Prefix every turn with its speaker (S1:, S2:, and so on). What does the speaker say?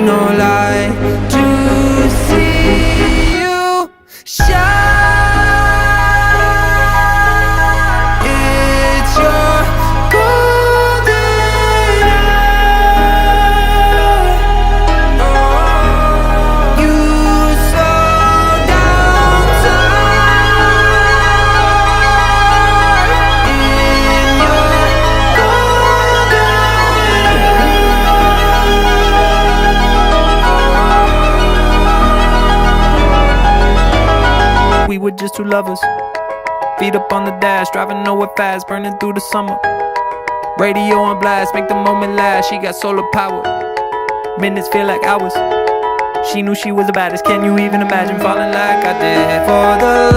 S1: no lie to see you shine. It's your golden hour. You slow down time in your golden. We were just two lovers, feet up on the dash, driving nowhere fast, burning through the summer. Radio on blast, make the moment last. She got solar power, minutes feel like hours. She knew she was the baddest. Can you even imagine falling like I did for the love?